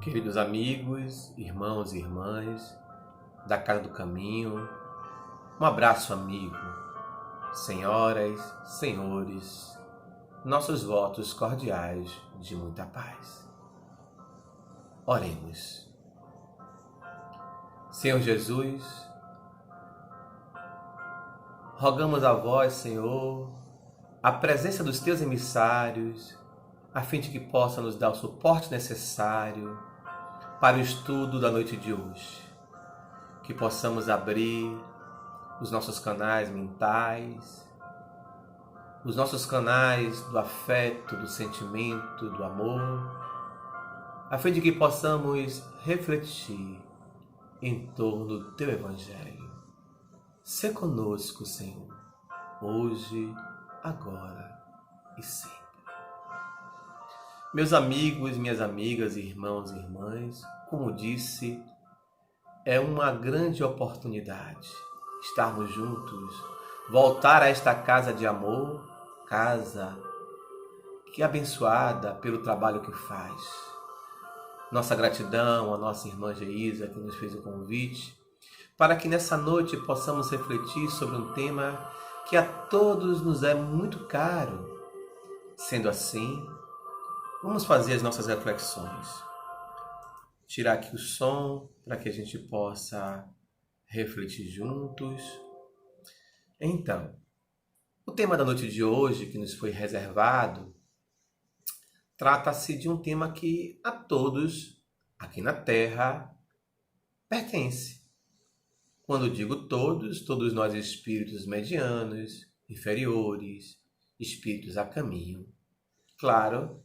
Queridos amigos, irmãos e irmãs da Casa do Caminho, um abraço amigo, senhoras, senhores, nossos votos cordiais de muita paz. Oremos. Senhor Jesus, rogamos a vós, Senhor, a presença dos teus emissários, a fim de que possa nos dar o suporte necessário para o estudo da noite de hoje. Que possamos abrir os nossos canais mentais, os nossos canais do afeto, do sentimento, do amor, a fim de que possamos refletir em torno do Teu Evangelho. Sê conosco, Senhor, hoje, agora e sempre. Meus amigos, minhas amigas, irmãos e irmãs, como disse, é uma grande oportunidade estarmos juntos, voltar a esta casa de amor, casa que é abençoada pelo trabalho que faz. Nossa gratidão à nossa irmã Geisa, que nos fez o convite, para que nessa noite possamos refletir sobre um tema que a todos nos é muito caro. Sendo assim, vamos fazer as nossas reflexões. Tirar aqui o som para que a gente possa refletir juntos. Então, o tema da noite de hoje, que nos foi reservado, trata-se de um tema que a todos, aqui na Terra, pertence. Quando digo todos, todos nós espíritos medianos, inferiores, espíritos a caminho. Claro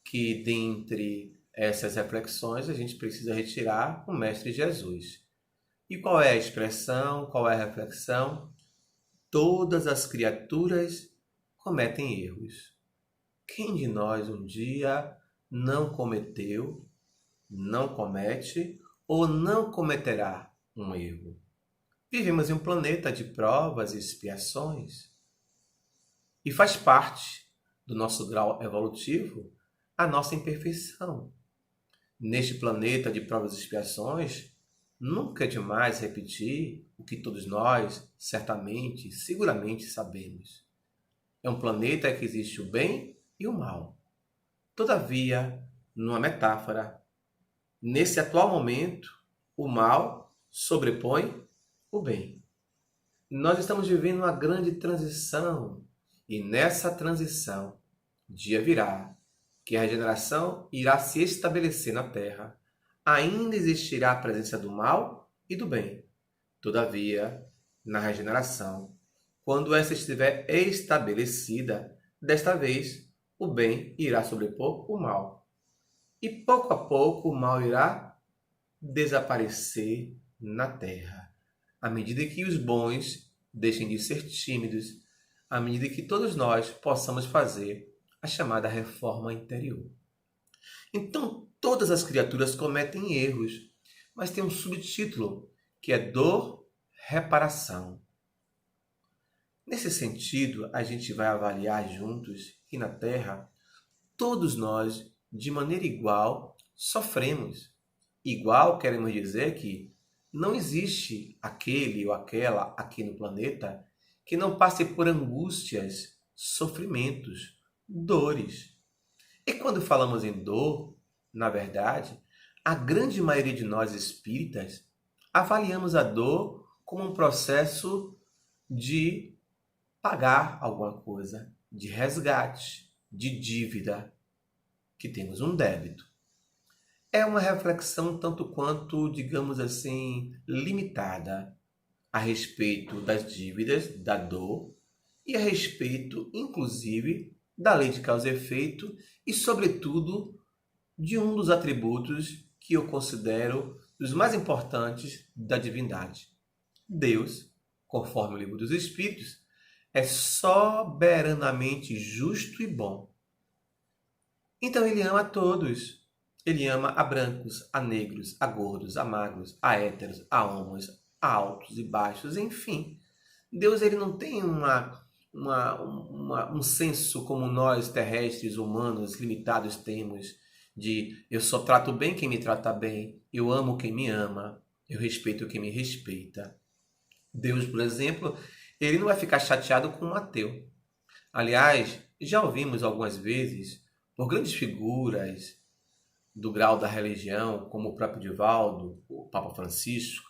que dentre essas reflexões a gente precisa retirar o Mestre Jesus. E qual é a expressão, qual é a reflexão? Todas as criaturas cometem erros. Quem de nós um dia não cometeu, não comete ou não cometerá um erro? Vivemos em um planeta de provas e expiações. E faz parte do nosso grau evolutivo a nossa imperfeição. Neste planeta de provas e expiações, nunca é demais repetir o que todos nós, certamente, seguramente sabemos. É um planeta que existe o bem e o mal. Todavia, numa metáfora, nesse atual momento, o mal sobrepõe o bem. Nós estamos vivendo uma grande transição e nessa transição, dia virá que a regeneração irá se estabelecer na Terra. Ainda existirá a presença do mal e do bem. Todavia, na regeneração, quando essa estiver estabelecida, desta vez o bem irá sobrepor o mal. E pouco a pouco o mal irá desaparecer na Terra. À medida que os bons deixem de ser tímidos, à medida que todos nós possamos fazer a chamada reforma interior. Então, todas as criaturas cometem erros, mas tem um subtítulo, que é dor, reparação. Nesse sentido, a gente vai avaliar juntos que na Terra, todos nós, de maneira igual, sofremos. Igual queremos dizer que não existe aquele ou aquela aqui no planeta que não passe por angústias, sofrimentos, dores. E quando falamos em dor, na verdade, a grande maioria de nós espíritas avaliamos a dor como um processo de pagar alguma coisa, de resgate, de dívida, que temos um débito. É uma reflexão tanto quanto, digamos assim, limitada a respeito das dívidas, da dor e a respeito, inclusive, da lei de causa e efeito e, sobretudo, de um dos atributos que eu considero os mais importantes da divindade. Deus, conforme o Livro dos Espíritos, é soberanamente justo e bom. Então ele ama a todos. Ele ama a brancos, a negros, a gordos, a magros, a héteros, a homos, a altos e baixos, enfim. Deus ele não tem um senso como nós terrestres humanos limitados temos de eu só trato bem quem me trata bem, eu amo quem me ama, eu respeito quem me respeita. Deus, por exemplo, ele não vai ficar chateado com um ateu. Aliás, já ouvimos algumas vezes, por grandes figuras do grau da religião, como o próprio Divaldo, o Papa Francisco,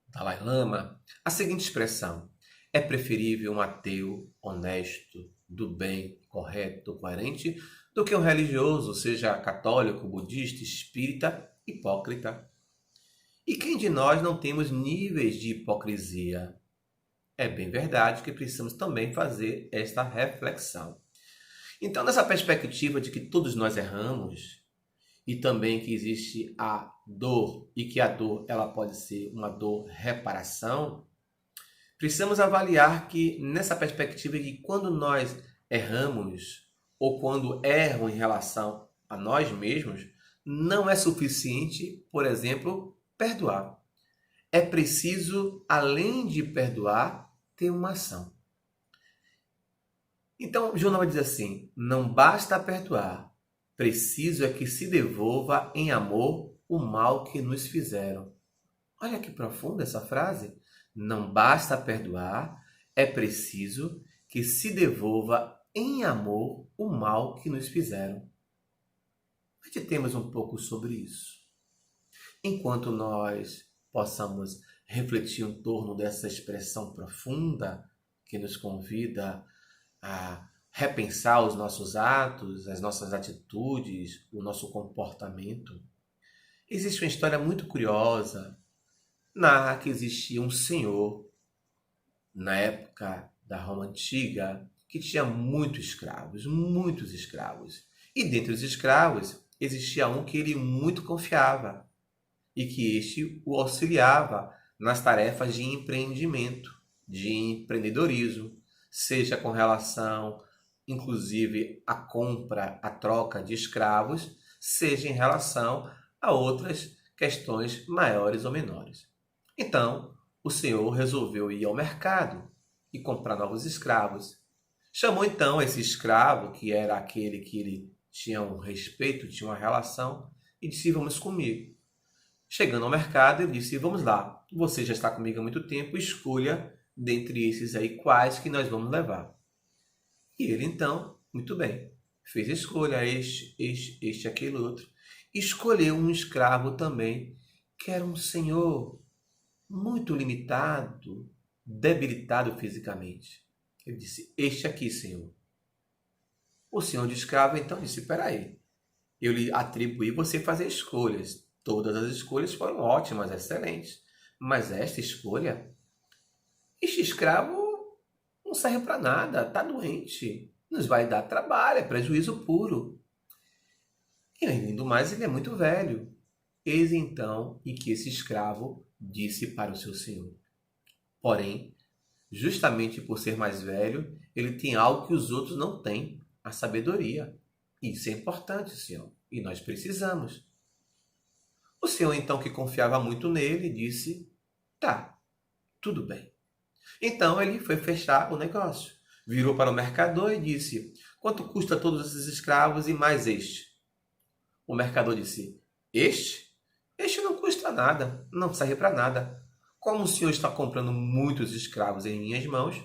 Dalai Lama, a seguinte expressão: é preferível um ateu honesto, do bem, correto, coerente, do que um religioso, seja católico, budista, espírita, hipócrita. E quem de nós não temos níveis de hipocrisia? É bem verdade que precisamos também fazer esta reflexão. Então, nessa perspectiva de que todos nós erramos, e também que existe a dor e que a dor ela pode ser uma dor reparação, precisamos avaliar que nessa perspectiva de que quando nós erramos ou quando erram em relação a nós mesmos, não é suficiente, por exemplo, perdoar. É preciso, além de perdoar, ter uma ação. Então, João vai dizer assim: não basta perdoar, preciso é que se devolva em amor o mal que nos fizeram. Olha que profunda essa frase. Não basta perdoar, é preciso que se devolva em amor o mal que nos fizeram. Meditemos um pouco sobre isso. Enquanto nós possamos refletir em torno dessa expressão profunda que nos convida a repensar os nossos atos, as nossas atitudes, o nosso comportamento. Existe uma história muito curiosa. Narra que existia um senhor, na época da Roma Antiga, que tinha muitos escravos. E dentre os escravos, existia um que ele muito confiava e que este o auxiliava nas tarefas de empreendimento, de empreendedorismo, seja com relação, inclusive, à compra, à troca de escravos, seja em relação a outras questões maiores ou menores. Então, o senhor resolveu ir ao mercado e comprar novos escravos. Chamou então esse escravo, que era aquele que ele tinha um respeito, tinha uma relação, e disse: vamos comigo. Chegando ao mercado, ele disse: vamos lá, você já está comigo há muito tempo, escolha dentre esses aí quais que nós vamos levar. E ele então, muito bem, fez a escolha, este, aquele outro. Escolheu um escravo também, que era um senhor muito limitado, debilitado fisicamente. Ele disse: este aqui, senhor. O senhor de escravo então disse: espera aí, eu lhe atribuí você fazer escolhas. Todas as escolhas foram ótimas, excelentes. Mas esta escolha, este escravo não serve para nada, está doente, nos vai dar trabalho, é prejuízo puro. E além do mais, ele é muito velho. Eis então em que esse escravo disse para o seu senhor: porém, justamente por ser mais velho, ele tem algo que os outros não têm, a sabedoria. Isso é importante, senhor, e nós precisamos. O senhor, então, que confiava muito nele, disse: tá, tudo bem. Então ele foi fechar o negócio. Virou para o mercador e disse: quanto custa todos esses escravos e mais este? O mercador disse: este? Este não custa nada, não serve para nada. Como o senhor está comprando muitos escravos em minhas mãos,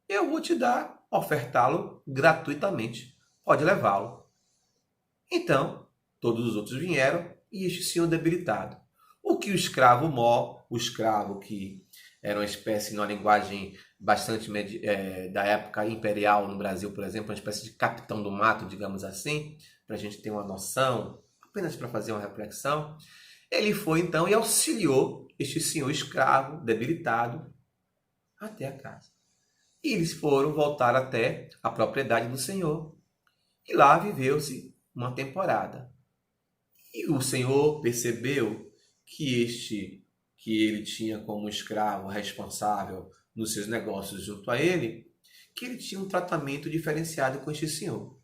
eu vou te dar, ofertá-lo gratuitamente. Pode levá-lo. Então, todos os outros vieram e este senhor debilitado. O que o escravo mó, o escravo que era uma espécie, numa linguagem bastante da época imperial no Brasil, por exemplo, uma espécie de capitão do mato, digamos assim, para a gente ter uma noção, apenas para fazer uma reflexão. Ele foi então e auxiliou este senhor escravo, debilitado, até a casa. E eles foram voltar até a propriedade do senhor. E lá viveu-se uma temporada. E o senhor percebeu que que ele tinha como escravo responsável nos seus negócios junto a ele, que ele tinha um tratamento diferenciado com este senhor.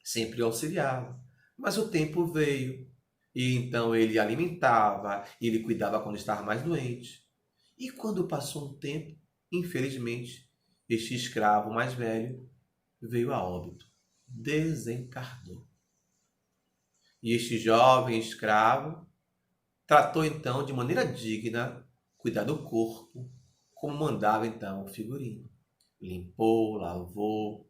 Sempre o auxiliava. Mas o tempo veio, e então ele alimentava, ele cuidava quando estava mais doente. E quando passou um tempo, infelizmente, este escravo mais velho veio a óbito, desencarnou. E este jovem escravo tratou então de maneira digna cuidar do corpo, como mandava então o figurino. Limpou, lavou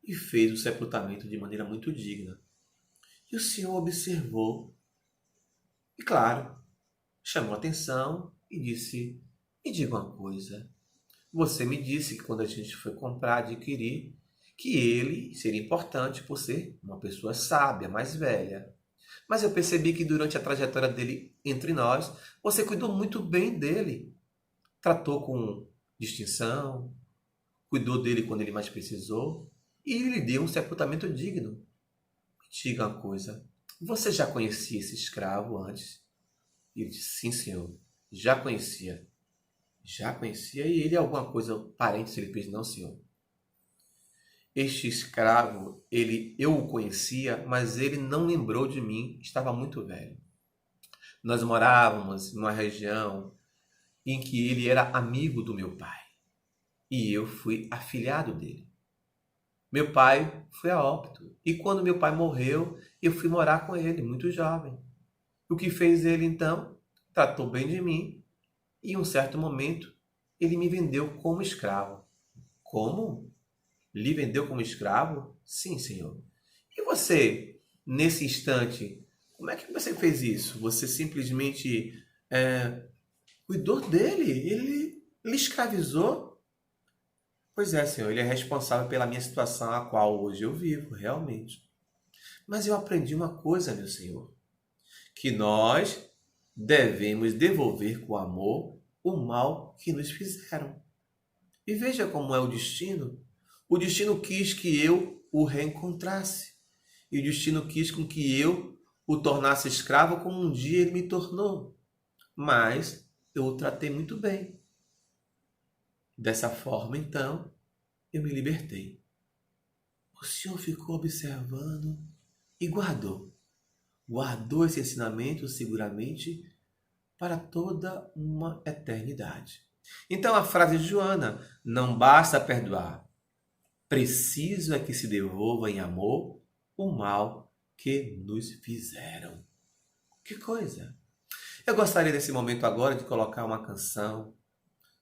e fez o sepultamento de maneira muito digna. E o Senhor observou e, claro, chamou a atenção e disse: me diga uma coisa. Você me disse que quando a gente foi comprar, adquirir, que ele seria importante por ser uma pessoa sábia, mais velha. Mas eu percebi que durante a trajetória dele entre nós, você cuidou muito bem dele. Tratou com distinção, cuidou dele quando ele mais precisou e ele lhe deu um sepultamento digno. Me diga uma coisa, você já conhecia esse escravo antes? E ele disse: sim, senhor, já conhecia. Já conhecia, e ele alguma coisa parente ele fez? Não, senhor. Este escravo, eu o conhecia, mas ele não lembrou de mim, estava muito velho. Nós morávamos numa região em que ele era amigo do meu pai, e eu fui afilhado dele. Meu pai foi a óbito, e quando meu pai morreu, eu fui morar com ele, muito jovem. O que fez ele então? Tratou bem de mim, e em um certo momento, ele me vendeu como escravo. Como? Lhe vendeu como escravo? Sim, senhor. E você, nesse instante, como é que você fez isso? Você simplesmente cuidou dele? Ele lhe escravizou? Pois é, senhor, ele é responsável pela minha situação a qual hoje eu vivo, realmente. Mas eu aprendi uma coisa, meu senhor, que nós devemos devolver com amor o mal que nos fizeram. E veja como é o destino. O destino quis que eu o reencontrasse. E o destino quis com que eu o tornasse escravo como um dia ele me tornou. Mas eu o tratei muito bem. Dessa forma, então, eu me libertei. O Senhor ficou observando e guardou. Guardou esse ensinamento seguramente para toda uma eternidade. Então a frase de Joana: não basta perdoar, preciso é que se devolva em amor o mal que nos fizeram. Que coisa! Eu gostaria nesse momento agora de colocar uma canção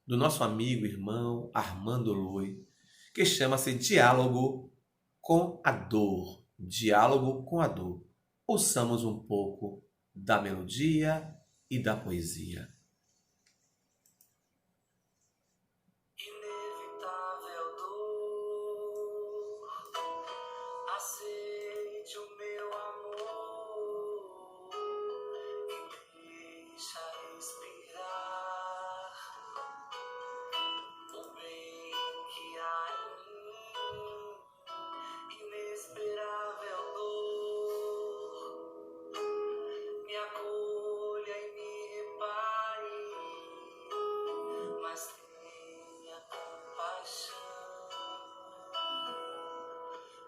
do nosso amigo, irmão Armando Lui, que chama-se Diálogo com a Dor. Diálogo com a Dor. Ouçamos um pouco da melodia e da poesia. Inevitável dor, aceite o meu amor e deixa respirar o bem que há em mim. Inesperável dor, me acolha e me repare, mas tenha compaixão.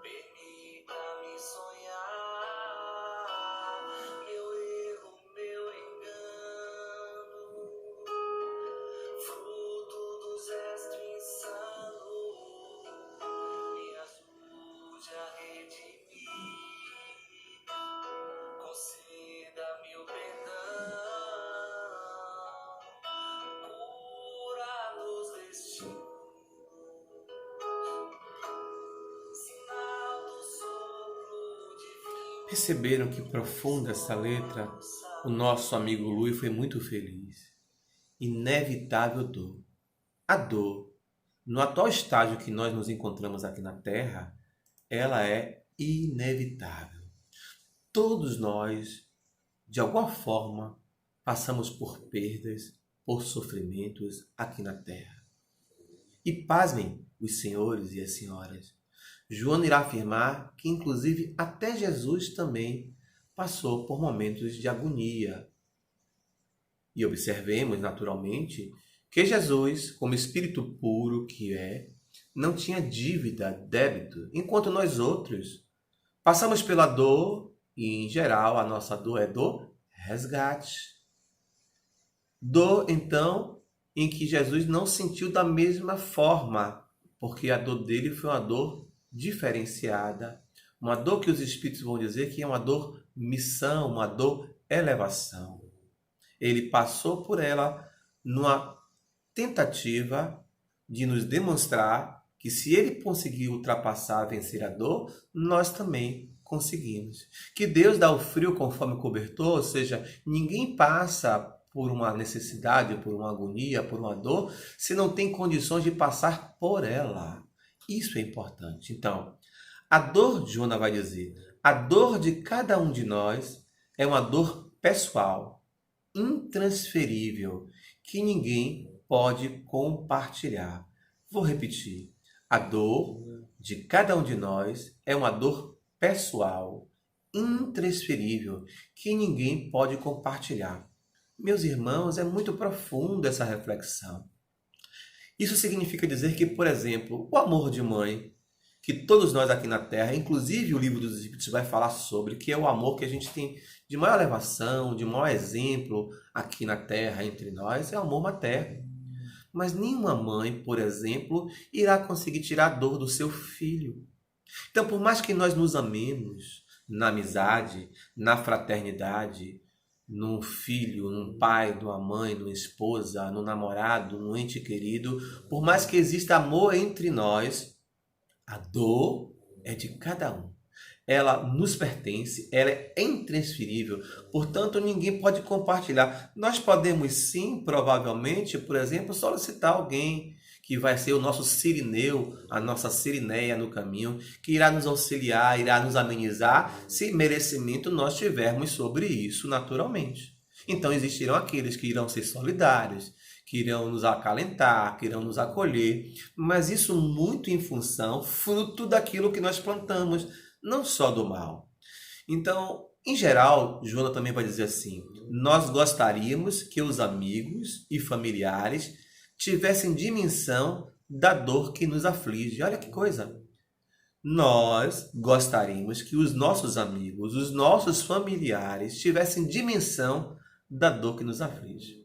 Permita-me sonhar meu erro, meu engano, fruto do gesto insano, me ajude a redimir, conceda-me o perdão, cura nos destinos, sinal do sopro divino. Perceberam que profunda essa letra? O nosso amigo Lui foi muito feliz. Inevitável dor. A dor, no atual estágio que nós nos encontramos aqui na Terra, ela é inevitável. Todos nós, de alguma forma, passamos por perdas, por sofrimentos aqui na Terra. E pasmem os senhores e as senhoras, Joana irá afirmar que, inclusive, até Jesus também passou por momentos de agonia. E observemos, naturalmente, que Jesus, como Espírito puro que é, não tinha dívida, débito, enquanto nós outros passamos pela dor, e em geral a nossa dor é dor resgate. Dor, então, em que Jesus não sentiu da mesma forma, porque a dor dele foi uma dor diferenciada, uma dor que os espíritos vão dizer que é uma dor missão, uma dor, elevação. Ele passou por ela numa tentativa de nos demonstrar que se ele conseguiu ultrapassar, vencer a dor, nós também conseguimos. Que Deus dá o frio conforme o cobertor, ou seja, ninguém passa por uma necessidade, por uma agonia, por uma dor, se não tem condições de passar por ela. Isso é importante. Então, a dor, Joana vai dizer, a dor de cada um de nós é uma dor pessoal, intransferível, que ninguém pode compartilhar. Vou repetir. A dor de cada um de nós é uma dor pessoal, intransferível, que ninguém pode compartilhar. Meus irmãos, é muito profunda essa reflexão. Isso significa dizer que, por exemplo, o amor de mãe, que todos nós aqui na Terra, inclusive o Livro dos Espíritos vai falar sobre, que é o amor que a gente tem de maior elevação, de maior exemplo aqui na Terra entre nós, é o amor materno. Mas nenhuma mãe, por exemplo, irá conseguir tirar a dor do seu filho. Então, por mais que nós nos amemos na amizade, na fraternidade, num filho, num pai, numa mãe, numa esposa, num namorado, num ente querido, por mais que exista amor entre nós, a dor é de cada um. Ela nos pertence, ela é intransferível, portanto ninguém pode compartilhar. Nós podemos sim, provavelmente, por exemplo, solicitar alguém que vai ser o nosso Cirineu, a nossa Cirineia no caminho, que irá nos auxiliar, irá nos amenizar, se merecimento nós tivermos sobre isso naturalmente. Então existirão aqueles que irão ser solidários, que irão nos acalentar, que irão nos acolher, mas isso muito em função, fruto daquilo que nós plantamos, não só do mal. Então, em geral, Joana também vai dizer assim, nós gostaríamos que os amigos e familiares tivessem dimensão da dor que nos aflige. Olha que coisa! Nós gostaríamos que os nossos amigos, os nossos familiares tivessem dimensão da dor que nos aflige.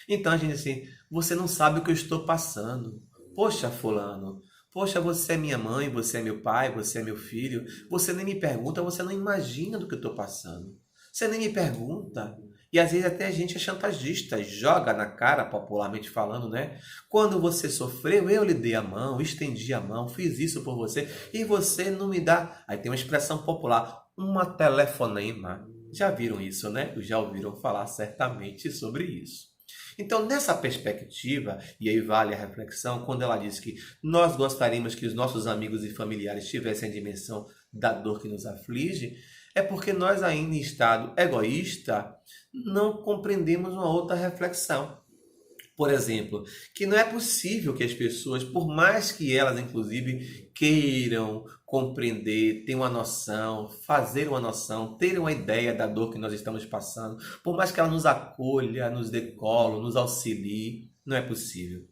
Então a gente diz assim, você não sabe o que eu estou passando. Poxa, fulano, poxa, você é minha mãe, você é meu pai, você é meu filho. Você nem me pergunta, você não imagina do que eu estou passando. Você nem me pergunta. E às vezes até a gente é chantagista, joga na cara, popularmente falando, né? Quando você sofreu, eu lhe dei a mão, estendi a mão, fiz isso por você, e você não me dá. Aí tem uma expressão popular, uma telefonema. Já viram isso, né? Já ouviram falar certamente sobre isso. Então, nessa perspectiva, e aí vale a reflexão, quando ela diz que nós gostaríamos que os nossos amigos e familiares tivessem a dimensão da dor que nos aflige, é porque nós ainda em estado egoísta não compreendemos uma outra reflexão. Por exemplo, que não é possível que as pessoas, por mais que elas, inclusive, queiram compreender, ter uma noção, fazer uma noção, ter uma ideia da dor que nós estamos passando, por mais que ela nos acolha, nos dê colo, nos auxilie, não é possível.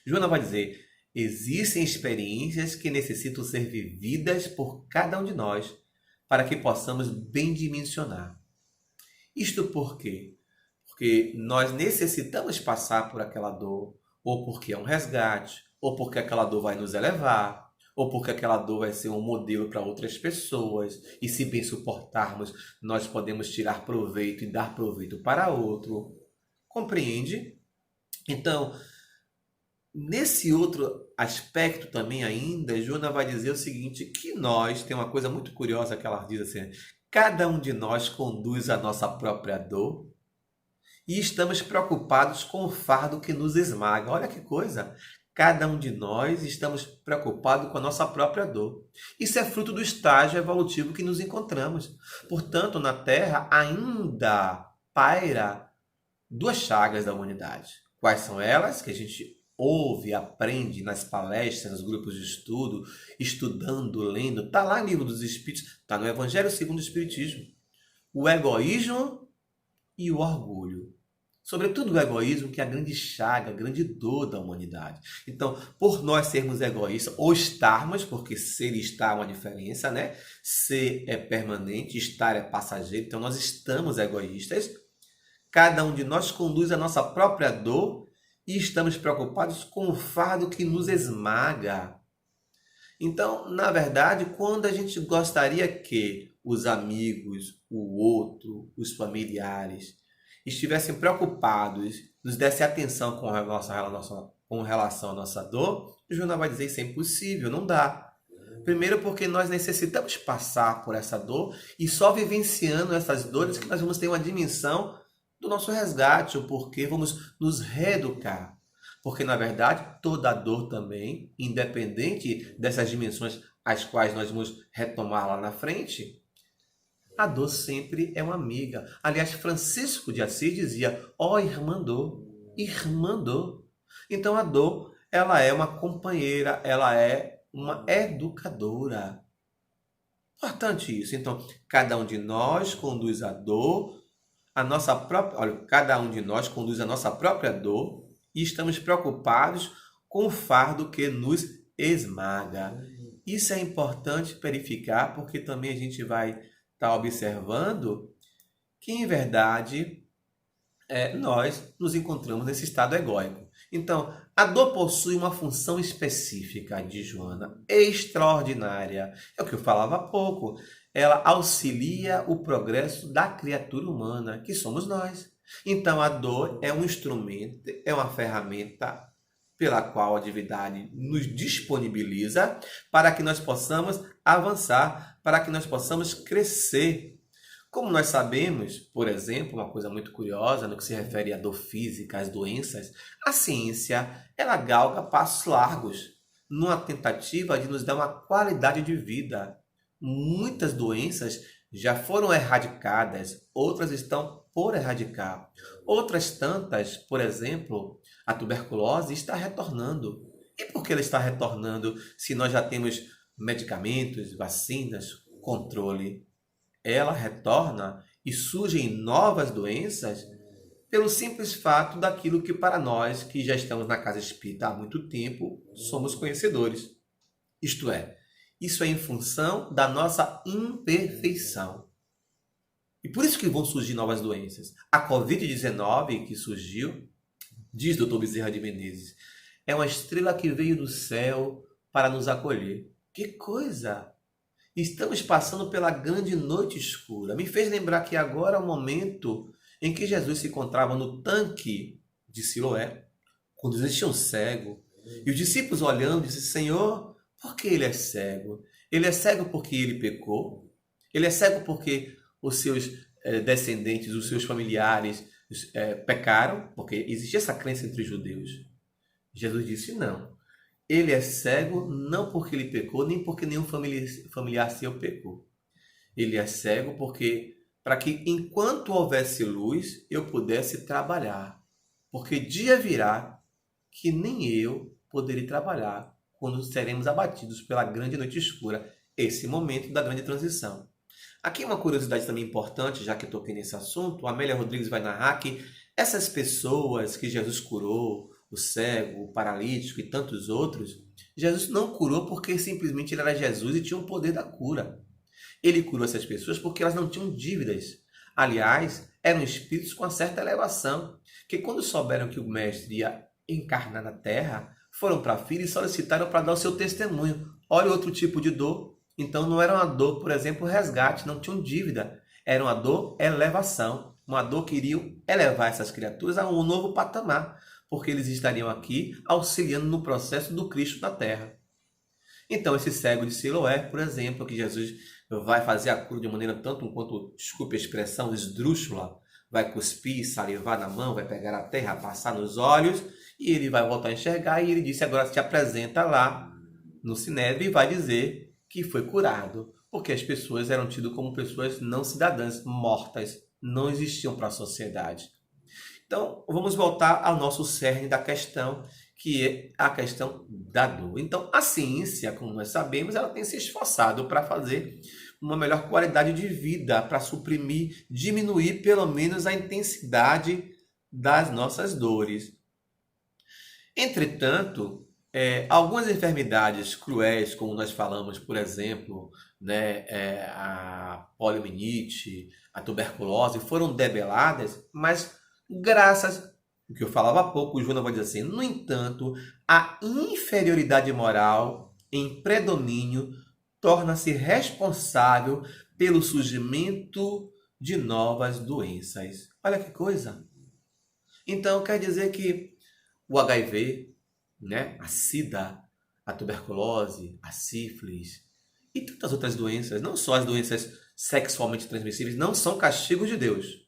Joana vai dizer, existem experiências que necessitam ser vividas por cada um de nós, para que possamos bem dimensionar. Isto por quê? Porque nós necessitamos passar por aquela dor, ou porque é um resgate, ou porque aquela dor vai nos elevar, ou porque aquela dor vai ser um modelo para outras pessoas, e se bem suportarmos, nós podemos tirar proveito e dar proveito para outro. Compreende? Então, nesse outro aspecto também ainda, Joana vai dizer o seguinte, que nós, tem uma coisa muito curiosa que ela diz assim, cada um de nós conduz a nossa própria dor, e estamos preocupados com o fardo que nos esmaga. Olha que coisa! Cada um de nós estamos preocupados com a nossa própria dor. Isso é fruto do estágio evolutivo que nos encontramos. Portanto, na Terra ainda paira duas chagas da humanidade. Quais são elas? Que a gente ouve, aprende nas palestras, nos grupos de estudo, estudando, lendo. Está lá no Livro dos Espíritos, está no Evangelho segundo o Espiritismo. O egoísmo e o orgulho. Sobretudo o egoísmo, que é a grande chaga, a grande dor da humanidade. Então, por nós sermos egoístas, ou estarmos, porque ser e estar é uma diferença, né? Ser é permanente, estar é passageiro. Então, nós estamos egoístas. Cada um de nós conduz a nossa própria dor e estamos preocupados com o fardo que nos esmaga. Então, na verdade, quando a gente gostaria que os amigos, o outro, os familiares, estivessem preocupados, nos dessem atenção com relação à nossa dor, Joana vai dizer isso é impossível, não dá. Primeiro porque nós necessitamos passar por essa dor e só vivenciando essas dores que nós vamos ter uma dimensão do nosso resgate, ou porque vamos nos reeducar. Porque, na verdade, toda dor também, independente dessas dimensões as quais nós vamos retomar lá na frente, a dor sempre é uma amiga. Aliás, Francisco de Assis dizia, ó irmã dor, irmã dor. Então, a dor, ela é uma companheira, ela é uma educadora. Importante isso. Então, cada um de nós conduz a dor, a nossa própria, olha, cada um de nós conduz a nossa própria dor e estamos preocupados com o fardo que nos esmaga. Isso é importante verificar, porque também a gente vai estar observando que, em verdade, nós nos encontramos nesse estado egóico. Então, a dor possui uma função específica de Joana, extraordinária. É o que eu falava há pouco. Ela auxilia o progresso da criatura humana, que somos nós. Então, a dor é um instrumento, é uma ferramenta pela qual a divindade nos disponibiliza para que nós possamos avançar, para que nós possamos crescer. Como nós sabemos, por exemplo, uma coisa muito curiosa no que se refere à dor física, às doenças, a ciência ela galga passos largos numa tentativa de nos dar uma qualidade de vida. Muitas doenças já foram erradicadas, outras estão por erradicar. Outras tantas, por exemplo, a tuberculose está retornando. E por que ela está retornando se nós já temos medicamentos, vacinas, controle? Ela retorna e surgem novas doenças pelo simples fato daquilo que para nós, que já estamos na casa espírita há muito tempo, somos conhecedores. Isto é, isso é em função da nossa imperfeição. E por isso que vão surgir novas doenças. A Covid-19 que surgiu, diz Dr. Bezerra de Menezes, é uma estrela que veio do céu para nos acolher. Que coisa! Estamos passando pela grande noite escura. Me fez lembrar que agora é o momento em que Jesus se encontrava no tanque de Siloé, quando existia um cego. E os discípulos olhando, disseram, Senhor, por que ele é cego? Ele é cego porque ele pecou? Ele é cego porque os seus descendentes, os seus familiares pecaram? Porque existia essa crença entre os judeus. Jesus disse, não. Ele é cego não porque ele pecou, nem porque nenhum familiar seu pecou. Ele é cego porque, para que enquanto houvesse luz, eu pudesse trabalhar. Porque dia virá que nem eu poderei trabalhar quando seremos abatidos pela grande noite escura, esse momento da grande transição. Aqui uma curiosidade também importante, já que eu toquei nesse assunto, a Amélia Rodrigues vai narrar que essas pessoas que Jesus curou, o cego, o paralítico e tantos outros, Jesus não curou porque simplesmente ele era Jesus e tinha o poder da cura. Ele curou essas pessoas porque elas não tinham dívidas. Aliás, eram espíritos com uma certa elevação, que quando souberam que o mestre ia encarnar na Terra, foram para a fila e solicitaram para dar o seu testemunho. Olha outro tipo de dor. Então não era uma dor, por exemplo, resgate, não tinham dívida. Era uma dor elevação, uma dor que iriam elevar essas criaturas a um novo patamar, porque eles estariam aqui auxiliando no processo do Cristo na Terra. Então, esse cego de Siloé, por exemplo, que Jesus vai fazer a cura de maneira tanto quanto, desculpe a expressão, esdrúxula, vai cuspir, salivar na mão, vai pegar a terra, passar nos olhos, e ele vai voltar a enxergar, e ele disse, agora se apresenta lá no Sinédrio e vai dizer que foi curado, porque as pessoas eram tidas como pessoas não cidadãs, mortas, não existiam para a sociedade. Então, vamos voltar ao nosso cerne da questão, que é a questão da dor. Então, a ciência, como nós sabemos, ela tem se esforçado para fazer uma melhor qualidade de vida, para suprimir, diminuir pelo menos a intensidade das nossas dores. Entretanto, algumas enfermidades cruéis, como nós falamos, por exemplo, a poliomielite, a tuberculose, foram debeladas, mas graças, o que eu falava há pouco, o Joana vai dizer assim, no entanto, a inferioridade moral em predomínio torna-se responsável pelo surgimento de novas doenças. Olha que coisa! Então quer dizer que o HIV, né, a SIDA, a tuberculose, a sífilis e tantas outras doenças, não só as doenças sexualmente transmissíveis, não são castigos de Deus.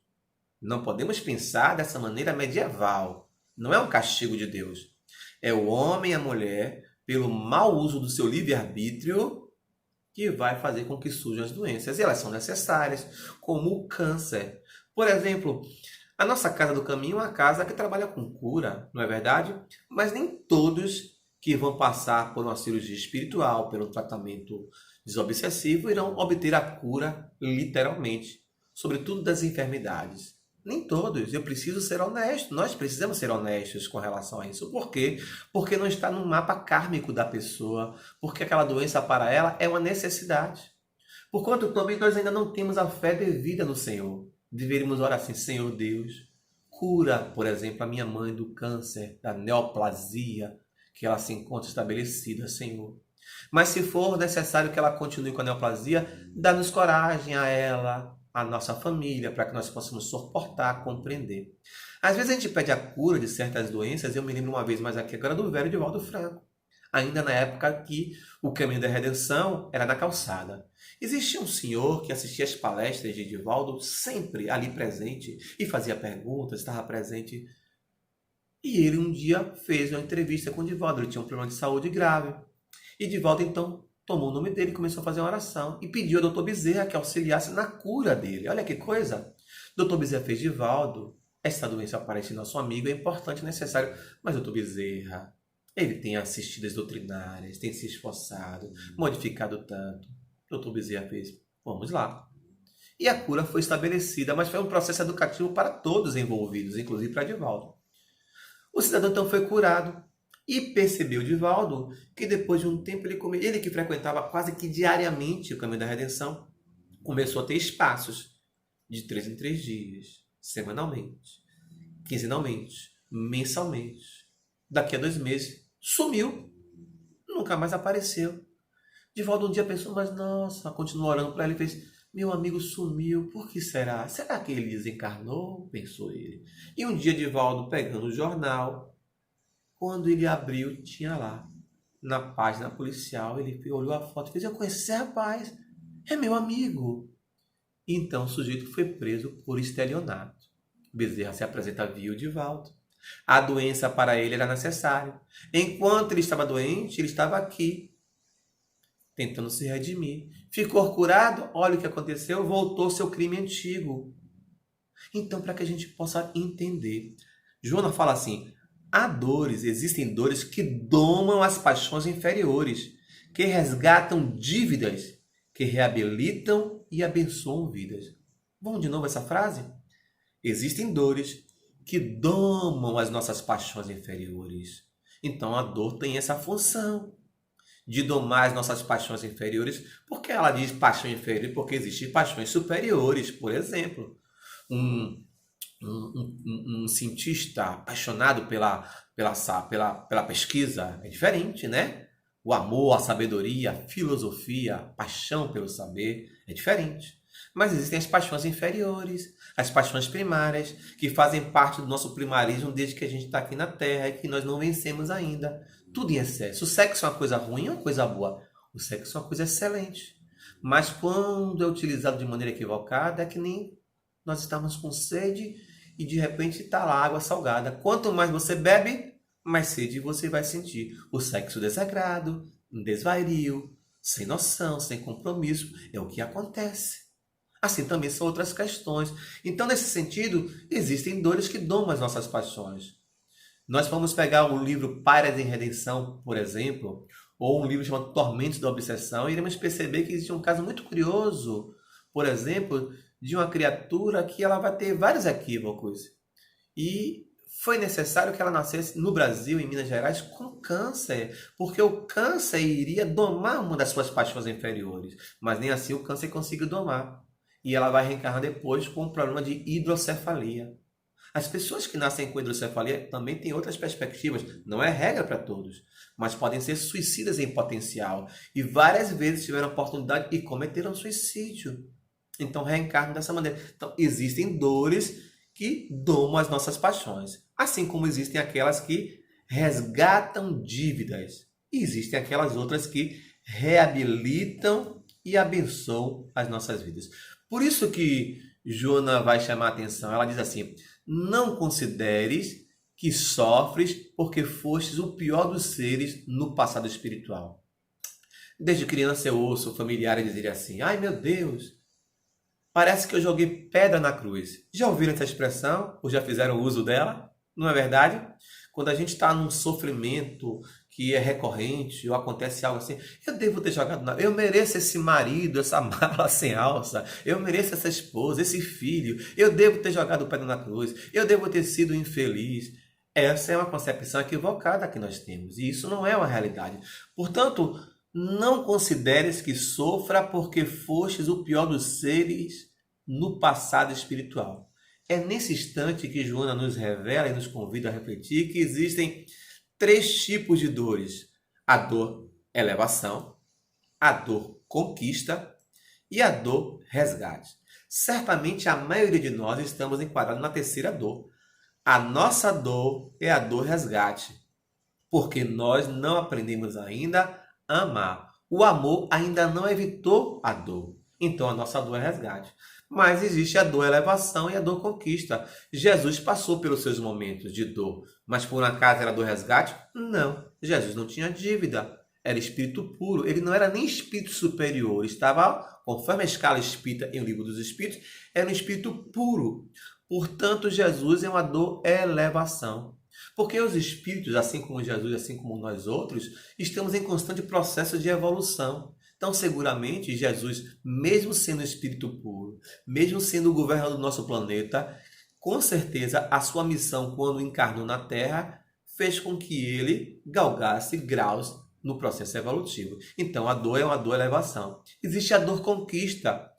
Não podemos pensar dessa maneira medieval. Não é um castigo de Deus. É o homem e a mulher, pelo mau uso do seu livre-arbítrio, que vai fazer com que surjam as doenças. E elas são necessárias, como o câncer. Por exemplo, a nossa Casa do Caminho é uma casa que trabalha com cura, não é verdade? Mas nem todos que vão passar por uma cirurgia espiritual, pelo tratamento desobsessivo, irão obter a cura literalmente, sobretudo das enfermidades. Nem todos. Eu preciso ser honesto. Nós precisamos ser honestos com relação a isso. Por quê? Porque não está no mapa kármico da pessoa. Porque aquela doença para ela é uma necessidade. Porquanto também nós ainda não temos a fé devida no Senhor. Deveríamos orar assim: Senhor Deus, cura, por exemplo, a minha mãe do câncer, da neoplasia, que ela se encontra estabelecida, Senhor. Mas se for necessário que ela continue com a neoplasia, dá-nos coragem a ela, a nossa família, para que nós possamos suportar, compreender. Às vezes a gente pede a cura de certas doenças. Eu me lembro uma vez mais aqui agora do velho Divaldo Franco, ainda na época que o caminho da redenção era na calçada. Existia um senhor que assistia às palestras de Divaldo, sempre ali presente, e fazia perguntas, estava presente. E ele um dia fez uma entrevista com Divaldo. Ele tinha um problema de saúde grave. E Divaldo então tomou o nome dele, começou a fazer uma oração e pediu ao Dr. Bezerra que auxiliasse na cura dele. Olha que coisa! Dr. Bezerra fez: Divaldo, essa doença aparece em nosso amigo, é importante, necessário. Mas Dr. Bezerra, ele tem assistido às doutrinárias, tem se esforçado, modificado tanto. Dr. Bezerra fez: vamos lá. E a cura foi estabelecida, mas foi um processo educativo para todos envolvidos, inclusive para Divaldo. O cidadão então foi curado. E percebeu Divaldo que depois de um tempo ele que frequentava quase que diariamente o caminho da redenção, começou a ter espaços de 3 em 3 dias, semanalmente, quinzenalmente, mensalmente. Daqui a 2 meses, sumiu, nunca mais apareceu. Divaldo um dia pensou: mas nossa, continuou orando para ele e fez: meu amigo sumiu, por que será? Será que ele desencarnou? Pensou ele. E um dia Divaldo, pegando o jornal, quando ele abriu, tinha lá, na página policial, ele olhou a foto e fez: eu conheço esse rapaz, é meu amigo. Então o sujeito foi preso por estelionato. Bezerra se apresenta via o Divaldo. A doença para ele era necessária. Enquanto ele estava doente, ele estava aqui, tentando se redimir. Ficou curado, olha o que aconteceu, voltou ao seu crime antigo. Então, para que a gente possa entender, Joana fala assim: há dores, existem dores que domam as paixões inferiores, que resgatam dívidas, que reabilitam e abençoam vidas. Vamos de novo essa frase? Existem dores que domam as nossas paixões inferiores. Então a dor tem essa função de domar as nossas paixões inferiores. Por que ela diz paixão inferior? Porque existem paixões superiores. Por exemplo, um cientista apaixonado pela pesquisa é diferente, né? O amor, a sabedoria, a filosofia, a paixão pelo saber é diferente. Mas existem as paixões inferiores, as paixões primárias, que fazem parte do nosso primarismo desde que a gente está aqui na Terra e que nós não vencemos ainda. Tudo em excesso. O sexo é uma coisa ruim ou uma coisa boa? O sexo é uma coisa excelente. Mas quando é utilizado de maneira equivocada, é que nem nós estamos com sede e de repente está lá água salgada. Quanto mais você bebe, mais sede você vai sentir. O sexo desagrado, um desvario, sem noção, sem compromisso, é o que acontece. Assim também são outras questões. Então, nesse sentido, existem dores que domam as nossas paixões. Nós vamos pegar o livro Paz em Redenção, por exemplo, ou um livro chamado Tormentos da Obsessão, e iremos perceber que existe um caso muito curioso, por exemplo, de uma criatura que ela vai ter vários equívocos. E foi necessário que ela nascesse no Brasil, em Minas Gerais, com câncer, porque o câncer iria domar uma das suas paixões inferiores, mas nem assim o câncer conseguiu domar. E ela vai reencarnar depois com um problema de hidrocefalia. As pessoas que nascem com hidrocefalia também têm outras perspectivas, não é regra para todos, mas podem ser suicidas em potencial e várias vezes tiveram oportunidade e cometeram suicídio. Então reencarnam dessa maneira. Então existem dores que domam as nossas paixões, assim como existem aquelas que resgatam dívidas e existem aquelas outras que reabilitam e abençoam as nossas vidas. Por isso que Joana vai chamar a atenção. Ela diz assim: não consideres que sofres porque fostes o pior dos seres no passado espiritual. Desde criança eu ouço familiares dizerem assim: ai meu Deus, parece que eu joguei pedra na cruz. Já ouviram essa expressão? Ou já fizeram uso dela? Não é verdade? Quando a gente está num sofrimento que é recorrente, ou acontece algo assim, eu devo ter jogado na... Eu mereço esse marido, essa mala sem alça, eu mereço essa esposa, esse filho, eu devo ter jogado pedra na cruz, eu devo ter sido infeliz. Essa é uma concepção equivocada que nós temos, e isso não é uma realidade. Portanto, não consideres que sofra porque fostes o pior dos seres no passado espiritual. É nesse instante que Joana nos revela e nos convida a refletir que existem 3 tipos de dores: a dor elevação, a dor conquista e a dor resgate. Certamente a maioria de nós estamos enquadrados na terceira dor. A nossa dor é a dor resgate, porque nós não aprendemos ainda a amar. O amor ainda não evitou a dor. Então a nossa dor é resgate. Mas existe a dor elevação e a dor conquista. Jesus passou pelos seus momentos de dor, mas por um acaso era dor resgate? Não. Jesus não tinha dívida. Era espírito puro. Ele não era nem espírito superior. Ele estava, conforme a escala espírita em O Livro dos Espíritos, era um espírito puro. Portanto, Jesus é uma dor elevação. Porque os espíritos, assim como Jesus, assim como nós outros, estamos em constante processo de evolução. Então, seguramente, Jesus, mesmo sendo espírito puro, mesmo sendo o governador do nosso planeta, com certeza a sua missão quando encarnou na Terra fez com que ele galgasse graus no processo evolutivo. Então, a dor é uma dor elevação. Existe a dor conquista.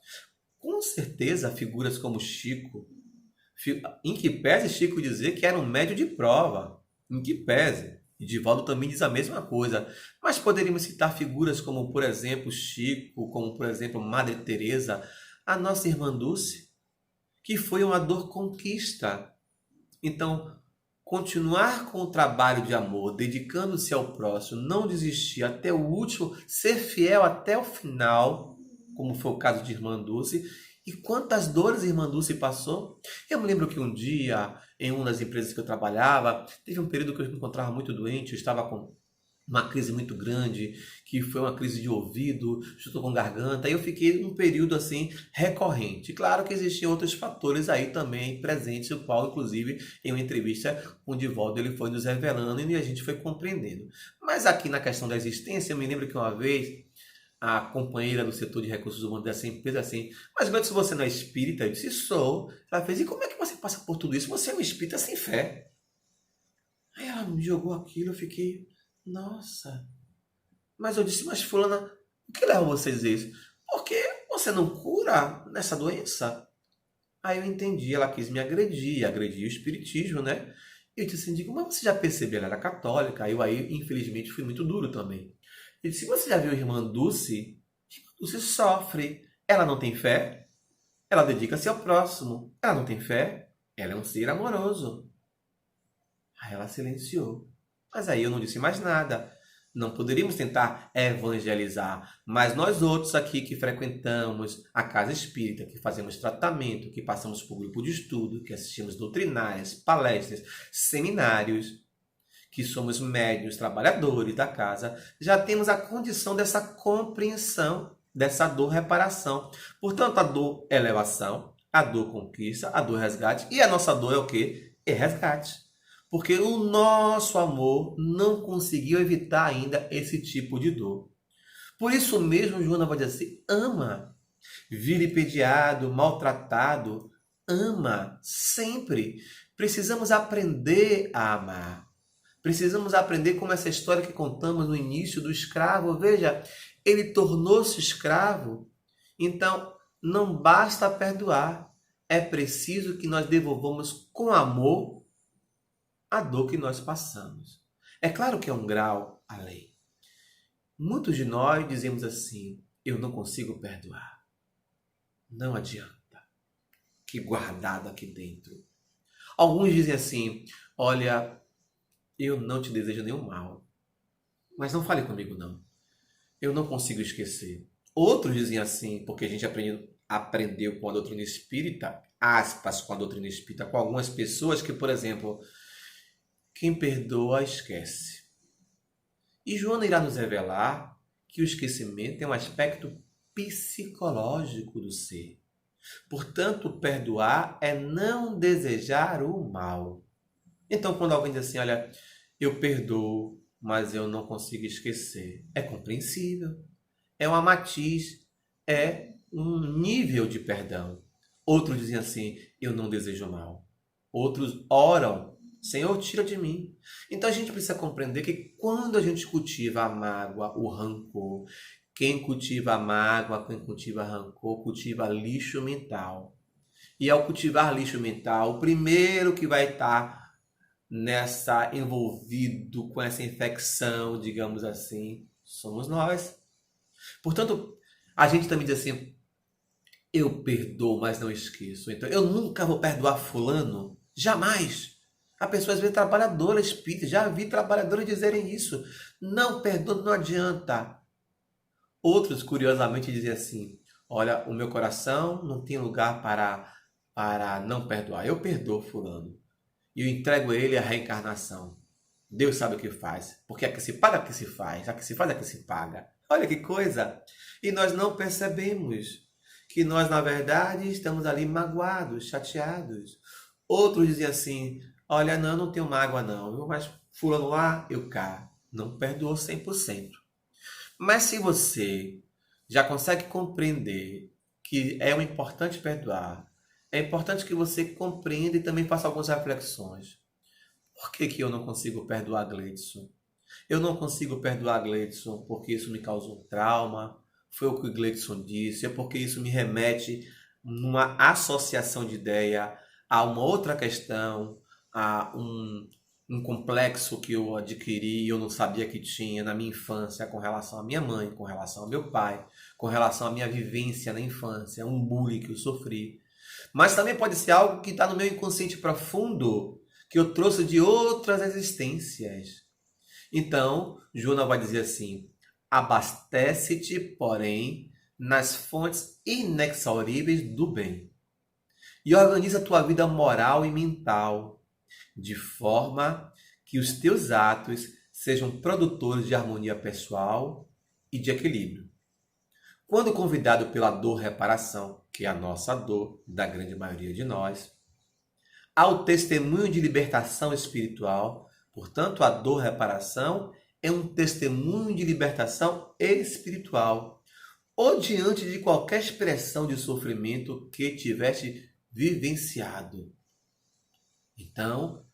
Com certeza, figuras como Chico, em que pese Chico dizer que era um médio de prova, em que pese. E Divaldo também diz a mesma coisa. Mas poderíamos citar figuras como, por exemplo, Chico, como, por exemplo, Madre Teresa, a nossa irmã Dulce, que foi uma dor conquista. Então, continuar com o trabalho de amor, dedicando-se ao próximo, não desistir até o último, ser fiel até o final, como foi o caso de irmã Dulce. E quantas dores a irmã Dulce passou? Eu me lembro que um dia, em uma das empresas que eu trabalhava, teve um período que eu me encontrava muito doente, eu estava com uma crise muito grande, que foi uma crise de ouvido, junto com garganta, e eu fiquei um período assim recorrente. Claro que existiam outros fatores aí também presentes, o qual, inclusive, em uma entrevista com o Divaldo, ele foi nos revelando e a gente foi compreendendo. Mas aqui na questão da existência, eu me lembro que uma vez a companheira do setor de recursos humanos dessa empresa assim: mas Gladys, você não é espírita? Eu disse: sou. Ela fez: e como é que você passa por tudo isso? Você é um espírita sem fé. Aí ela me jogou aquilo, eu fiquei: nossa. Mas eu disse: mas fulana, o que leva você a dizer isso? Porque você não cura nessa doença? Aí eu entendi, ela quis me agredir o espiritismo, né? Eu disse assim: digo, mas você já percebeu, ela era católica. Aí, infelizmente, fui muito duro também. Ele disse: você já viu a irmã Dulce? Irmã Dulce sofre. Ela não tem fé? Ela dedica-se ao próximo. Ela não tem fé? Ela é um ser amoroso. Aí ela silenciou. Mas aí eu não disse mais nada. Não poderíamos tentar evangelizar. Mas nós outros aqui que frequentamos a casa espírita, que fazemos tratamento, que passamos por grupo de estudo, que assistimos doutrinárias, palestras, seminários, que somos médiuns, trabalhadores da casa, já temos a condição dessa compreensão, dessa dor reparação. Portanto, a dor elevação, a dor conquista, a dor resgate, e a nossa dor é o quê? É resgate. Porque o nosso amor não conseguiu evitar ainda esse tipo de dor. Por isso mesmo, Joana vai dizer assim: ama. Vilipendiado, maltratado, ama sempre. Precisamos aprender a amar. Precisamos aprender como essa história que contamos no início do escravo. Veja, ele tornou-se escravo. Então, não basta perdoar. é preciso que nós devolvamos com amor a dor que nós passamos. É claro que é um grau além. Muitos de nós dizemos assim: eu não consigo perdoar. Não adianta. Que guardado aqui dentro. Alguns dizem assim: olha, eu não te desejo nenhum mal, mas não fale comigo não. Eu não consigo esquecer. Outros dizem assim, porque a gente aprendeu com a doutrina espírita, aspas, com a doutrina espírita, com algumas pessoas que, por exemplo, quem perdoa esquece. E Joana irá nos revelar que o esquecimento é um aspecto psicológico do ser. Portanto, perdoar é não desejar o mal. Então, quando alguém diz assim: olha, eu perdoo, mas eu não consigo esquecer, é compreensível. É uma matiz, é um nível de perdão. Outros dizem assim: eu não desejo mal. Outros oram: Senhor, tira de mim. Então a gente precisa compreender que quando a gente cultiva a mágoa, o rancor, quem cultiva a mágoa, quem cultiva rancor, cultiva lixo mental. E ao cultivar lixo mental, o primeiro que vai estar envolvido com essa infecção, digamos assim, somos nós. Portanto, a gente também diz assim: eu perdoo, mas não esqueço. Então, eu nunca vou perdoar fulano. Jamais. A pessoa às vezes trabalhadora espírita. Já vi trabalhadores dizerem isso. Não perdoa, não adianta. Outros, curiosamente, dizem assim: olha, o meu coração não tem lugar para não perdoar. Eu perdoo fulano. E eu entrego a ele a reencarnação. Deus sabe o que faz. Porque a que se paga, a que se faz. A que se faz, a que se paga. Olha que coisa. E nós não percebemos que nós, na verdade, estamos ali magoados, chateados. Outros dizem assim: olha, não tenho mágoa não. Mas fulano lá, eu cá. Não perdoou 100%. Mas se você já consegue compreender que é importante perdoar, é importante que você compreenda e também faça algumas reflexões. Por que eu não consigo perdoar Gleidson? Eu não consigo perdoar Gleidson porque isso me causou um trauma, foi o que o Gleidson disse, é porque isso me remete numa associação de ideia a uma outra questão, a um complexo que eu adquiri e eu não sabia que tinha na minha infância com relação à minha mãe, com relação ao meu pai, com relação à minha vivência na infância, um bullying que eu sofri. Mas também pode ser algo que está no meu inconsciente profundo, que eu trouxe de outras existências. Então, Joana vai dizer assim: abastece-te, porém, nas fontes inexauríveis do bem. E organiza a tua vida moral e mental, de forma que os teus atos sejam produtores de harmonia pessoal e de equilíbrio. Quando convidado pela dor-reparação, que é a nossa dor, da grande maioria de nós, ao testemunho de libertação espiritual, portanto, a dor-reparação é um testemunho de libertação espiritual, ou diante de qualquer expressão de sofrimento que tivesse vivenciado. Então,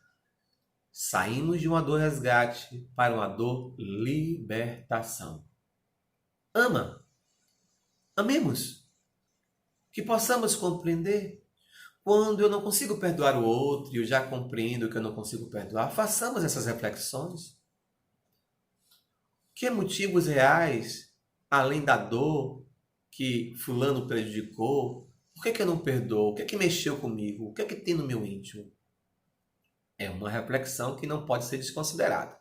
saímos de uma dor resgate para uma dor libertação. Amemos. Que possamos compreender. Quando eu não consigo perdoar o outro e eu já compreendo que eu não consigo perdoar, façamos essas reflexões. Que motivos reais, além da dor que fulano prejudicou, por que eu não perdoo? O que mexeu comigo? O que tem no meu íntimo? É uma reflexão que não pode ser desconsiderada.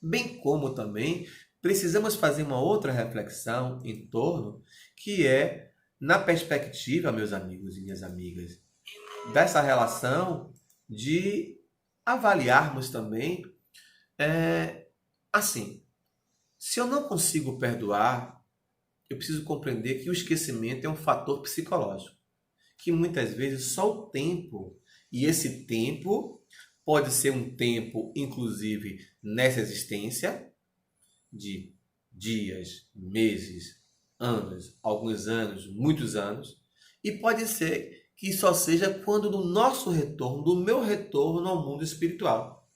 Bem como também precisamos fazer uma outra reflexão em torno, que é na perspectiva, meus amigos e minhas amigas, dessa relação de avaliarmos também, assim, se eu não consigo perdoar, eu preciso compreender que o esquecimento é um fator psicológico, que muitas vezes só o tempo, e esse tempo pode ser um tempo, inclusive, nessa existência, de dias, meses, anos, alguns anos, muitos anos, e pode ser que só seja quando do nosso retorno, do meu retorno ao mundo espiritual.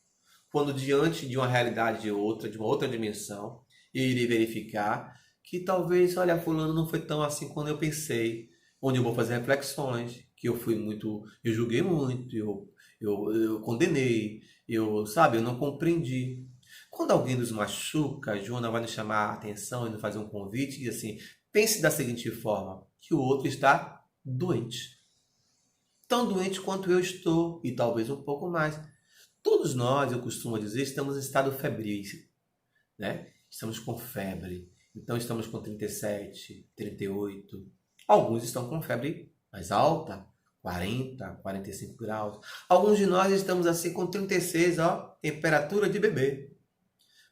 Quando diante de uma realidade de uma outra dimensão, eu irei verificar que talvez, olha, fulano não foi tão assim quando eu pensei, onde eu vou fazer reflexões, que eu julguei muito, eu condenei, sabe, eu não compreendi. Quando alguém nos machuca, Joana vai nos chamar a atenção e nos fazer um convite e assim, pense da seguinte forma, que o outro está doente. Tão doente quanto eu estou, e talvez um pouco mais. Todos nós, eu costumo dizer, estamos em estado febril, né? Estamos com febre. Então estamos com 37, 38. Alguns estão com febre mais alta, 40, 45 graus. Alguns de nós estamos assim com 36, ó, temperatura de bebê.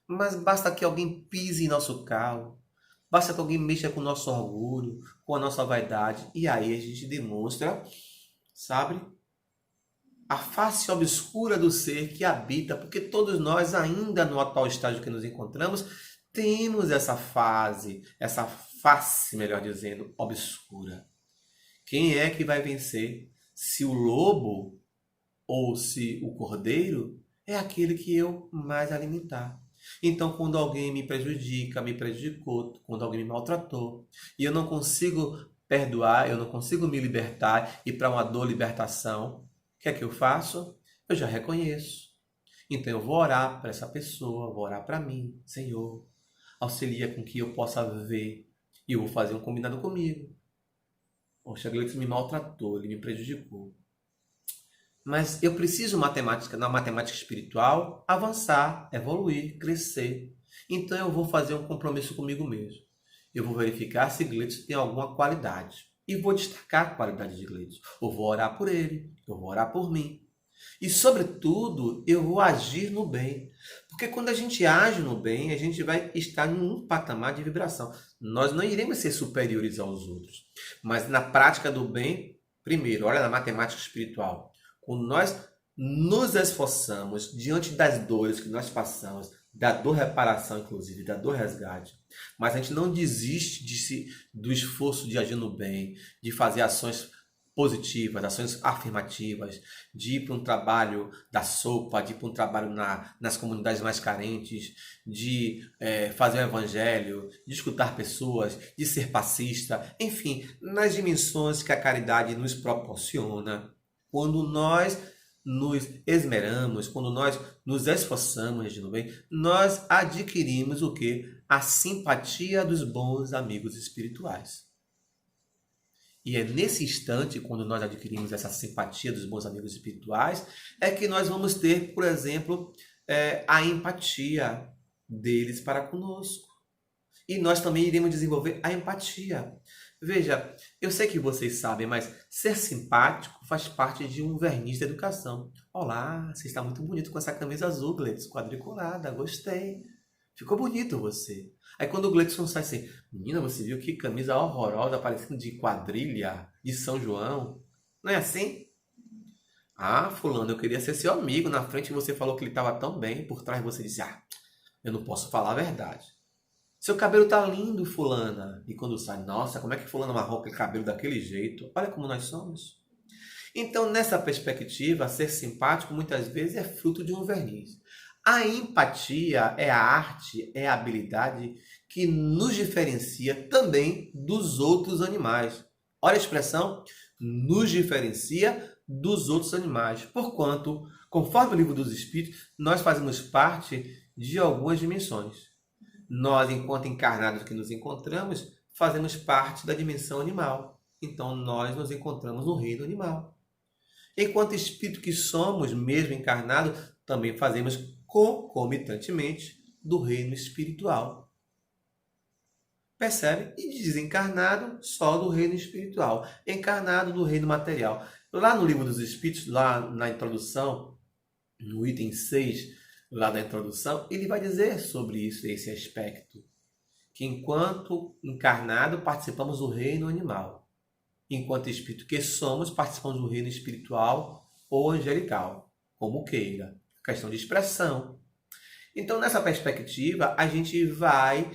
Mas basta que alguém pise em nosso carro, basta que alguém mexa com o nosso orgulho, com a nossa vaidade, e aí a gente demonstra, sabe, a face obscura do ser que habita, porque todos nós, ainda no atual estágio que nos encontramos, temos essa face, melhor dizendo, obscura. Quem é que vai vencer? Se o lobo ou se o cordeiro? É aquele que eu mais alimentar. Então, quando alguém me prejudica, me prejudicou, quando alguém me maltratou, e eu não consigo perdoar, eu não consigo me libertar e para uma dor, libertação, o que é que eu faço? Eu já reconheço. Então eu vou orar para essa pessoa, vou orar para mim. Senhor, auxilia com que eu possa ver. E eu vou fazer um combinado comigo. Poxa, Gleison me maltratou, ele me prejudicou. Mas eu preciso na matemática espiritual, avançar, evoluir, crescer. Então eu vou fazer um compromisso comigo mesmo. Eu vou verificar se Gleison tem alguma qualidade. E vou destacar a qualidade de Gleison. Eu vou orar por ele, eu vou orar por mim. E, sobretudo, eu vou agir no bem. Porque quando a gente age no bem, a gente vai estar num patamar de vibração. Nós não iremos ser superiores aos outros. Mas na prática do bem, primeiro, olha na matemática espiritual. Quando nós nos esforçamos diante das dores que nós passamos, da dor reparação, inclusive, da dor resgate, mas a gente não desiste do esforço de agir no bem, de fazer ações positivas, ações afirmativas, de ir para um trabalho da sopa, de ir para um trabalho nas comunidades mais carentes, de fazer o evangelho, de escutar pessoas, de ser passista, enfim, nas dimensões que a caridade nos proporciona. Quando nós nos esmeramos, quando nós nos esforçamos no bem, nós adquirimos o quê? A simpatia dos bons amigos espirituais. E é nesse instante, quando nós adquirimos essa simpatia dos bons amigos espirituais, é que nós vamos ter, por exemplo, a empatia deles para conosco. E nós também iremos desenvolver a empatia. Veja, eu sei que vocês sabem, mas ser simpático faz parte de um verniz da educação. Olá, você está muito bonito com essa camisa azul, Gleison, quadriculada, gostei. Ficou bonito você. Aí quando o Gleison sai assim, menina, você viu que camisa horrorosa, parecendo de quadrilha, de São João? Não é assim? Ah, fulano, eu queria ser seu amigo. Na frente você falou que ele estava tão bem, por trás você disse, eu não posso falar a verdade. Seu cabelo tá lindo, fulana. E quando sai, nossa, como é que fulana amarrou aquele cabelo daquele jeito? Olha como nós somos. Então, nessa perspectiva, ser simpático muitas vezes é fruto de um verniz. A empatia é a arte, é a habilidade que nos diferencia também dos outros animais. Olha a expressão, nos diferencia dos outros animais. Porquanto, conforme o Livro dos Espíritos, nós fazemos parte de algumas dimensões. Nós, enquanto encarnados que nos encontramos, fazemos parte da dimensão animal. Então, nós nos encontramos no reino animal. Enquanto espírito que somos, mesmo encarnado, também fazemos concomitantemente do reino espiritual. Percebe? E desencarnado só do reino espiritual, encarnado do reino material. Lá no Livro dos Espíritos, lá na introdução, no item 6, lá da introdução, ele vai dizer sobre isso, esse aspecto. Que enquanto encarnado, participamos do reino animal. Enquanto espírito que somos, participamos do reino espiritual ou angelical, como queira. Questão de expressão. Então, nessa perspectiva, a gente vai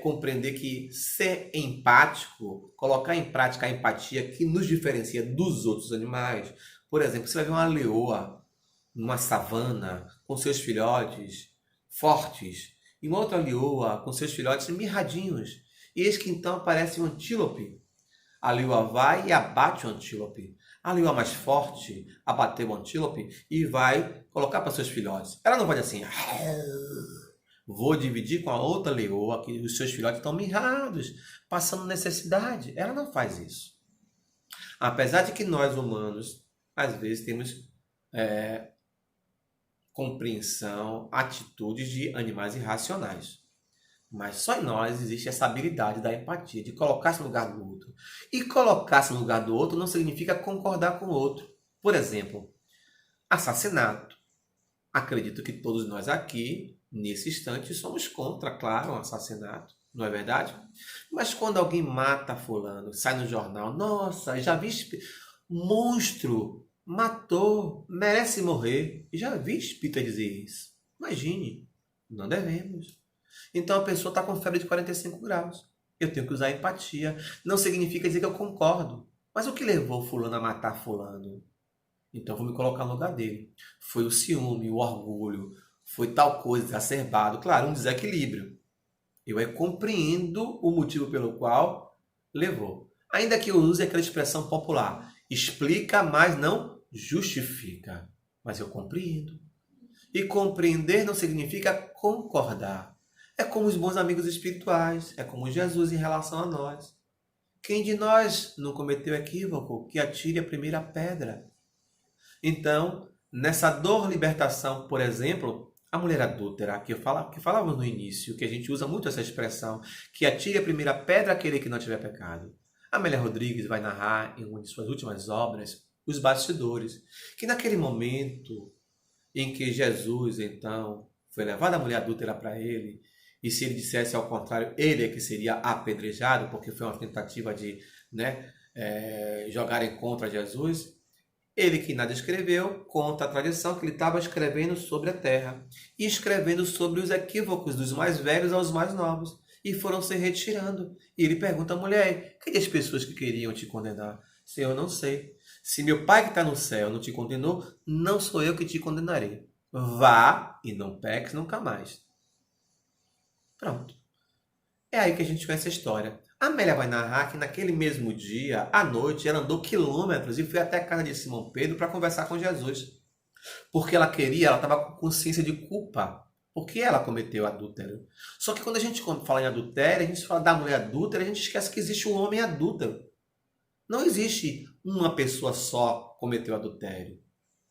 compreender que ser empático, colocar em prática a empatia que nos diferencia dos outros animais. Por exemplo, você vai ver uma leoa numa savana com seus filhotes fortes e uma outra leoa com seus filhotes mirradinhos. E eis que então aparece um antílope. A leoa vai e abate o antílope. a mais forte, abater o antílope e vai colocar para seus filhotes. Ela não vai dizer assim, vou dividir com a outra leoa, que os seus filhotes estão mirrados, passando necessidade. Ela não faz isso. Apesar de que nós humanos, às vezes, temos compreensão, atitudes de animais irracionais. Mas só em nós existe essa habilidade da empatia, de colocar-se no lugar do outro. E colocar-se no lugar do outro não significa concordar com o outro. Por exemplo, assassinato. Acredito que todos nós aqui, nesse instante, somos contra, claro, um assassinato. Não é verdade? Mas quando alguém mata fulano, sai no jornal, nossa, já vi monstro, matou, merece morrer. Já vi espírita dizer isso. Imagine, não devemos. Então a pessoa está com febre de 45 graus. Eu tenho que usar empatia. Não significa dizer que eu concordo. Mas o que levou fulano a matar fulano? Então eu vou me colocar no lugar dele. Foi o ciúme, o orgulho, foi tal coisa exacerbado. Claro, um desequilíbrio. Eu compreendo o motivo pelo qual levou. Ainda que eu use aquela expressão popular. Explica, mas não justifica. Mas eu compreendo. E compreender não significa concordar. É como os bons amigos espirituais, é como Jesus em relação a nós. Quem de nós não cometeu equívoco, que atire a primeira pedra? Então, nessa dor libertação, por exemplo, a mulher adúltera, que falávamos no início, que a gente usa muito essa expressão, que atire a primeira pedra aquele que não tiver pecado. Amélia Rodrigues vai narrar em uma de suas últimas obras, Os Bastidores, que naquele momento em que Jesus, então, foi levado a mulher adúltera para ele, e se ele dissesse ao contrário, ele é que seria apedrejado, porque foi uma tentativa de jogarem contra Jesus. Ele que nada escreveu, conta a tradição que ele estava escrevendo sobre a terra, e escrevendo sobre os equívocos dos mais velhos aos mais novos, e foram se retirando. E ele pergunta à mulher, cadê as pessoas que queriam te condenar? Senhor, eu não sei. Se meu Pai que está no céu não te condenou, não sou eu que te condenarei. Vá e não peques nunca mais. Pronto. É aí que a gente conhece a história. A Amélia vai narrar que naquele mesmo dia, à noite, ela andou quilômetros e foi até a casa de Simão Pedro para conversar com Jesus. Porque ela estava com consciência de culpa. Porque ela cometeu adúltero. Só que quando a gente fala em adultério, a gente fala da mulher adúltera, a gente esquece que existe um homem adúltero. Não existe uma pessoa só cometeu adultério.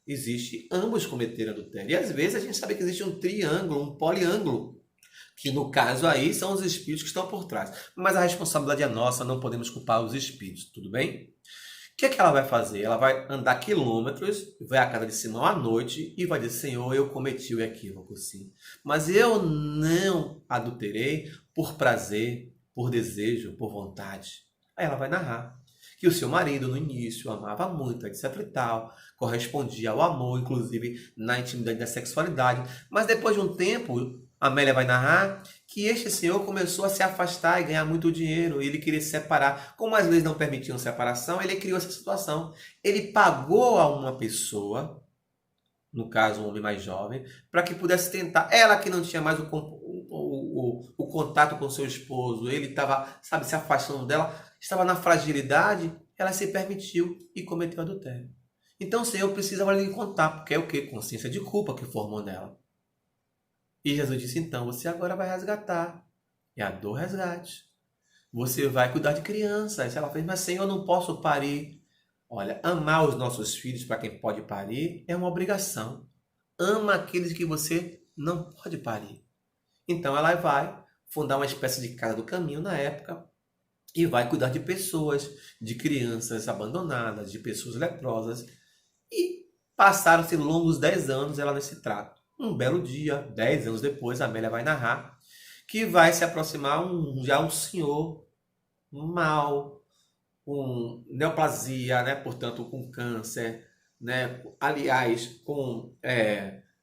Existe ambos cometeram adultério. E às vezes a gente sabe que existe um triângulo, um poliângulo. Que no caso aí são os espíritos que estão por trás. Mas a responsabilidade é nossa, não podemos culpar os espíritos, tudo bem? O que é que ela vai fazer? Ela vai andar quilômetros, vai à casa de Simão à noite e vai dizer, Senhor, eu cometi o equívoco, sim. Mas eu não adulterei por prazer, por desejo, por vontade. Aí ela vai narrar que o seu marido no início amava muito, etc e tal, correspondia ao amor, inclusive na intimidade da sexualidade. Mas depois de um tempo, Amélia vai narrar que este senhor começou a se afastar e ganhar muito dinheiro. E ele queria se separar. Como as leis não permitiam separação, ele criou essa situação. Ele pagou a uma pessoa, no caso um homem mais jovem, para que pudesse tentar. Ela que não tinha mais o contato com seu esposo, ele estava, se afastando dela, estava na fragilidade, ela se permitiu e cometeu adultério. Então o Senhor precisava lhe contar, porque é o quê? Consciência de culpa que formou nela. E Jesus disse, então, você agora vai resgatar. É a dor resgate. Você vai cuidar de crianças. Ela fez, mas Senhor, eu não posso parir. Olha, amar os nossos filhos para quem pode parir é uma obrigação. Ama aqueles que você não pode parir. Então ela vai fundar uma espécie de casa do caminho na época e vai cuidar de pessoas, de crianças abandonadas, de pessoas leprosas. E passaram-se longos 10 anos ela nesse trato. Um belo dia, 10 anos depois, a Amélia vai narrar que vai se aproximar já um senhor mau, com neoplasia, né? Portanto, com câncer, né? Aliás, com...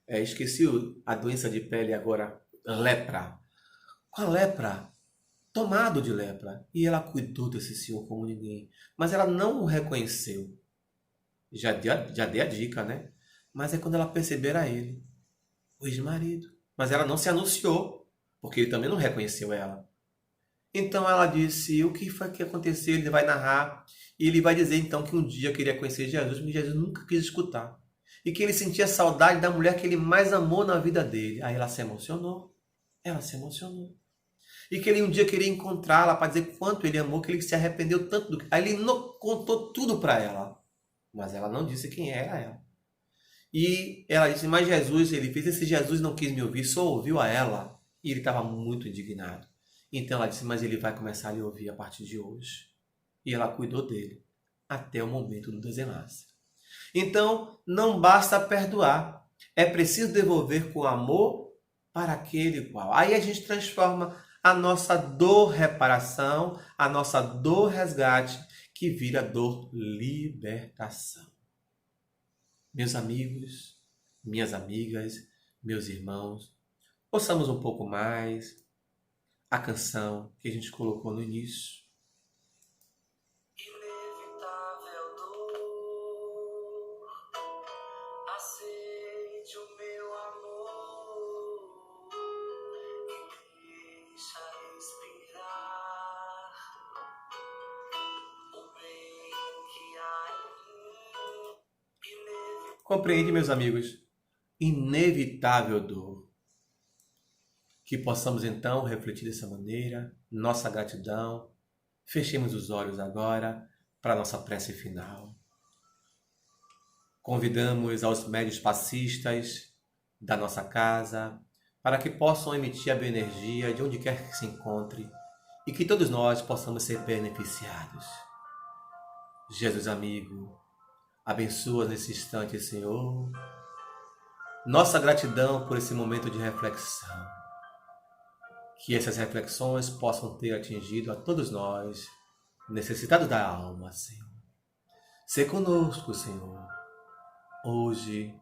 esqueci a doença de pele agora, lepra. Com a lepra, tomado de lepra. E ela cuidou desse senhor como ninguém. Mas ela não o reconheceu. Já dei a dica, né? Mas é quando ela perceber a ele. O ex-marido. Mas ela não se anunciou, porque ele também não reconheceu ela. Então ela disse, o que foi que aconteceu? Ele vai narrar e ele vai dizer então que um dia queria conhecer Jesus, mas Jesus nunca quis escutar. E que ele sentia saudade da mulher que ele mais amou na vida dele. Aí ela se emocionou. Ela se emocionou. E que ele um dia queria encontrá-la para dizer quanto ele amou, que ele se arrependeu tanto do que. Aí ele contou tudo para ela. Mas ela não disse quem era ela. E ela disse, mas Jesus, ele fez, esse Jesus não quis me ouvir, só ouviu a ela. E ele estava muito indignado. Então ela disse, mas ele vai começar a lhe ouvir a partir de hoje. E ela cuidou dele até o momento do desenlace. Então, não basta perdoar. É preciso devolver com amor para aquele qual. Aí a gente transforma a nossa dor reparação, a nossa dor resgate, que vira dor libertação. Meus amigos, minhas amigas, meus irmãos, ouçamos um pouco mais a canção que a gente colocou no início. Inevitável dor, aceite o meu amor e deixa respirar o bem que há em mim. Compreende, meus amigos? Inevitável dor. Que possamos então refletir dessa maneira, nossa gratidão. Fechemos os olhos agora para a nossa prece final. Convidamos aos médios passistas da nossa casa para que possam emitir a bioenergia de onde quer que se encontre e que todos nós possamos ser beneficiados. Jesus amigo, abençoa nesse instante, Senhor, nossa gratidão por esse momento de reflexão. Que essas reflexões possam ter atingido a todos nós, necessitados da alma, Senhor. Sê conosco, Senhor, hoje,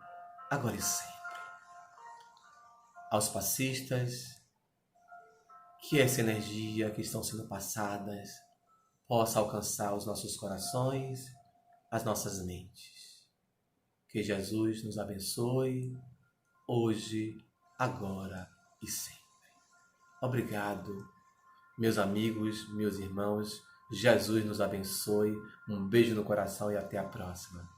agora e sempre. Aos passistas, que essa energia que estão sendo passadas possa alcançar os nossos corações, as nossas mentes. Que Jesus nos abençoe, hoje, agora e sempre. Obrigado, meus amigos, meus irmãos. Jesus nos abençoe. Um beijo no coração e até a próxima.